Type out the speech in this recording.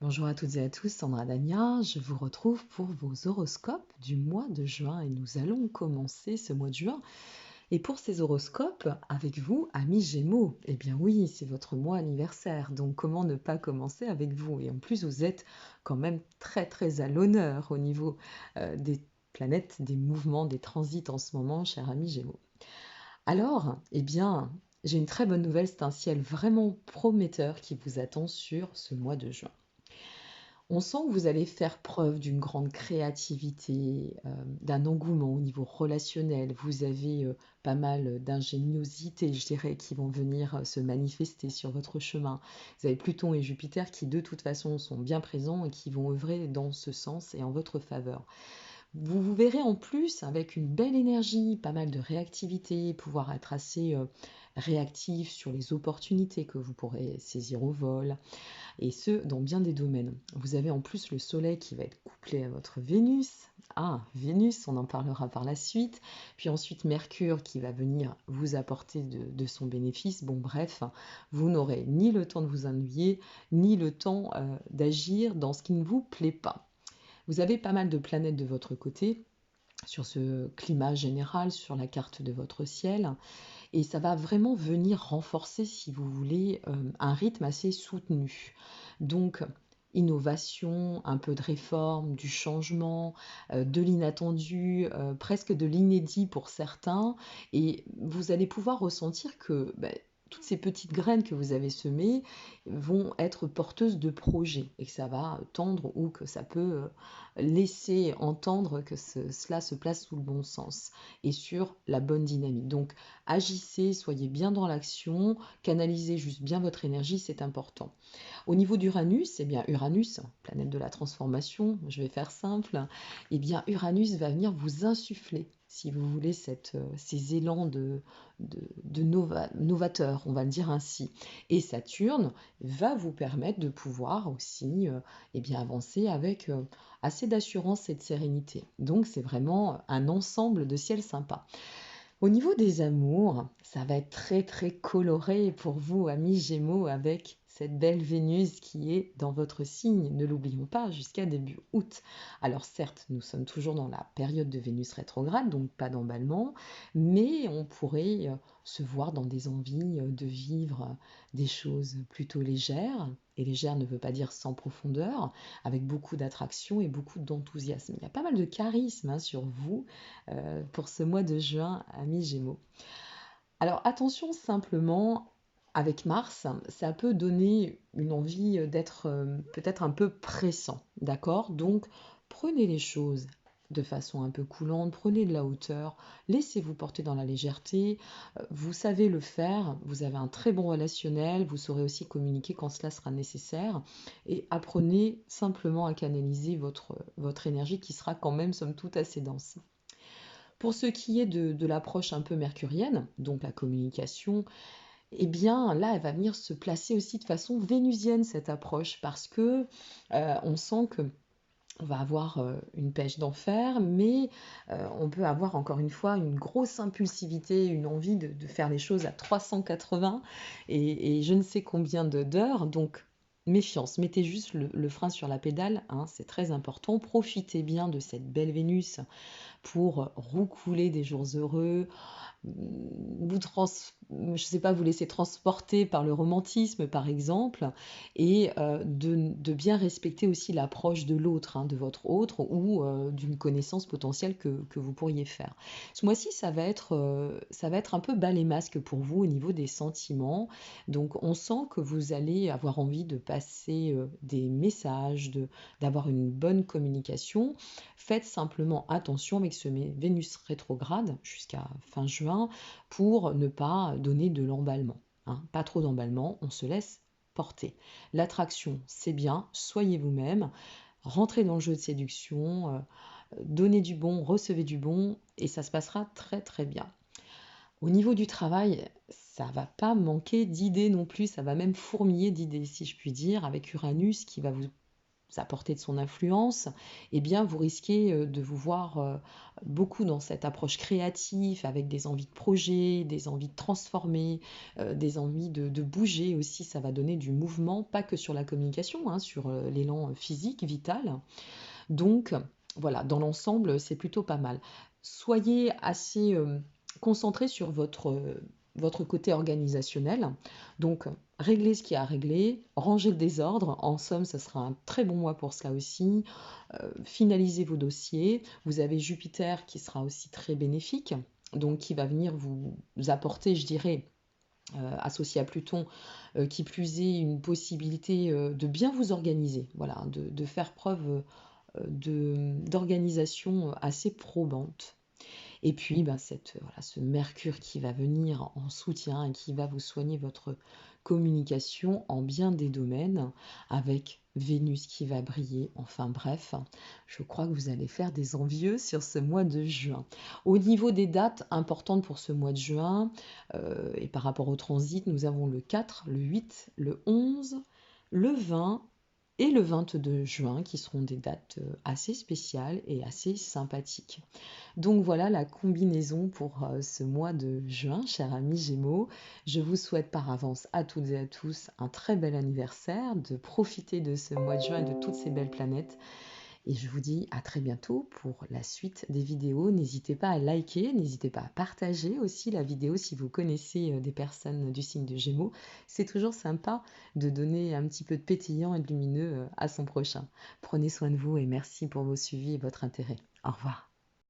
Bonjour à toutes et à tous, Sandra Dania, je vous retrouve pour vos horoscopes du mois de juin et nous allons commencer ce mois de juin. Et pour ces horoscopes, avec vous, amis Gémeaux, eh bien oui, c'est votre mois anniversaire, donc comment ne pas commencer avec vous? Et en plus, vous êtes quand même très très à l'honneur au niveau des planètes, des mouvements, des transits en ce moment, cher ami Gémeaux. Alors, eh bien, j'ai une très bonne nouvelle, c'est un ciel vraiment prometteur qui vous attend sur ce mois de juin. On sent que vous allez faire preuve d'une grande créativité, d'un engouement au niveau relationnel. Vous avez pas mal d'ingéniosité, je dirais, qui vont venir se manifester sur votre chemin. Vous avez Pluton et Jupiter qui, de toute façon, sont bien présents et qui vont œuvrer dans ce sens et en votre faveur. Vous vous verrez en plus avec une belle énergie, pas mal de réactivité, pouvoir être assez réactif sur les opportunités que vous pourrez saisir au vol et ce, dans bien des domaines. Vous avez en plus le Soleil qui va être couplé à votre Vénus. Ah, Vénus, on en parlera par la suite. Puis ensuite Mercure qui va venir vous apporter de son bénéfice. Bon, bref, vous n'aurez ni le temps de vous ennuyer, ni le temps d'agir dans ce qui ne vous plaît pas. Vous avez pas mal de planètes de votre côté sur ce climat général, sur la carte de votre ciel. Et ça va vraiment venir renforcer, si vous voulez, un rythme assez soutenu. Donc, innovation, un peu de réforme, du changement, de l'inattendu, presque de l'inédit pour certains. Et vous allez pouvoir ressentir que toutes ces petites graines que vous avez semées vont être porteuses de projets et que ça va tendre ou que ça peut laisser entendre que cela se place sous le bon sens et sur la bonne dynamique. Donc, agissez, soyez bien dans l'action, canalisez juste bien votre énergie, c'est important. Au niveau d'Uranus, eh bien Uranus, planète de la transformation, je vais faire simple, eh bien Uranus va venir vous insuffler, si vous voulez, ces élans de novateur, on va le dire ainsi. Et Saturne va vous permettre de pouvoir aussi eh bien, avancer avec assez d'assurance et de sérénité. Donc c'est vraiment un ensemble de ciel sympa. Au niveau des amours, ça va être très très coloré pour vous, amis Gémeaux, avec cette belle Vénus qui est dans votre signe, ne l'oublions pas, jusqu'à début août. Alors certes, nous sommes toujours dans la période de Vénus rétrograde, donc pas d'emballement, mais on pourrait se voir dans des envies de vivre des choses plutôt légères. Et légère ne veut pas dire sans profondeur, avec beaucoup d'attraction et beaucoup d'enthousiasme. Il y a pas mal de charisme sur vous pour ce mois de juin, amis Gémeaux. Alors attention simplement, avec Mars, ça peut donner une envie d'être peut-être un peu pressant, d'accord? Donc prenez les choses de façon un peu coulante, prenez de la hauteur, laissez-vous porter dans la légèreté, vous savez le faire, vous avez un très bon relationnel, vous saurez aussi communiquer quand cela sera nécessaire, et apprenez simplement à canaliser votre énergie qui sera quand même somme toute assez dense. Pour ce qui est de l'approche un peu mercurienne, donc la communication, eh bien là, elle va venir se placer aussi de façon vénusienne, cette approche, parce que on sent que on va avoir une pêche d'enfer, mais on peut avoir encore une fois une grosse impulsivité, une envie de faire les choses à 380 et je ne sais combien d'heures. Donc, méfiance, mettez juste le frein sur la pédale, hein, c'est très important. Profitez bien de cette belle Vénus pour roucouler des jours heureux, je sais pas, vous laisser transporter par le romantisme, par exemple, et de bien respecter aussi l'approche de l'autre, hein, de votre autre, ou d'une connaissance potentielle que vous pourriez faire. Ce mois-ci, ça va être un peu bas les masques pour vous au niveau des sentiments. Donc, on sent que vous allez avoir envie de passer des messages, d'avoir une bonne communication. Faites simplement attention avec ce Vénus rétrograde jusqu'à fin juin pour ne pas donner de l'emballement, hein. Pas trop d'emballement, on se laisse porter. L'attraction, c'est bien, soyez vous-même, rentrez dans le jeu de séduction, donnez du bon, recevez du bon, et ça se passera très très bien. Au niveau du travail, ça va pas manquer d'idées non plus, ça va même fourmiller d'idées, si je puis dire, avec Uranus qui va vous apporter de son influence, eh bien vous risquez de vous voir beaucoup dans cette approche créative, avec des envies de projet, des envies de transformer, des envies de bouger aussi. Ça va donner du mouvement, pas que sur la communication, hein, sur l'élan physique, vital. Donc voilà, dans l'ensemble, c'est plutôt pas mal. Soyez assez concentré sur votre côté organisationnel. Donc, réglez ce qu'il y a à régler, rangez le désordre. En somme, ce sera un très bon mois pour cela aussi. Finalisez vos dossiers. Vous avez Jupiter qui sera aussi très bénéfique, donc qui va venir vous apporter, je dirais, associé à Pluton, qui plus est une possibilité de bien vous organiser, voilà, de faire preuve d'organisation assez probante. Et puis, ben, voilà, ce Mercure qui va venir en soutien et qui va vous soigner votre communication en bien des domaines, avec Vénus qui va briller. Enfin bref, je crois que vous allez faire des envieux sur ce mois de juin. Au niveau des dates importantes pour ce mois de juin, et par rapport au transit, nous avons le 4, le 8, le 11, le 20 et le 22 juin, qui seront des dates assez spéciales et assez sympathiques. Donc voilà la combinaison pour ce mois de juin, chers amis Gémeaux. Je vous souhaite par avance à toutes et à tous un très bel anniversaire, de profiter de ce mois de juin et de toutes ces belles planètes. Et je vous dis à très bientôt pour la suite des vidéos. N'hésitez pas à liker, n'hésitez pas à partager aussi la vidéo si vous connaissez des personnes du signe de Gémeaux. C'est toujours sympa de donner un petit peu de pétillant et de lumineux à son prochain. Prenez soin de vous et merci pour vos suivis et votre intérêt. Au revoir.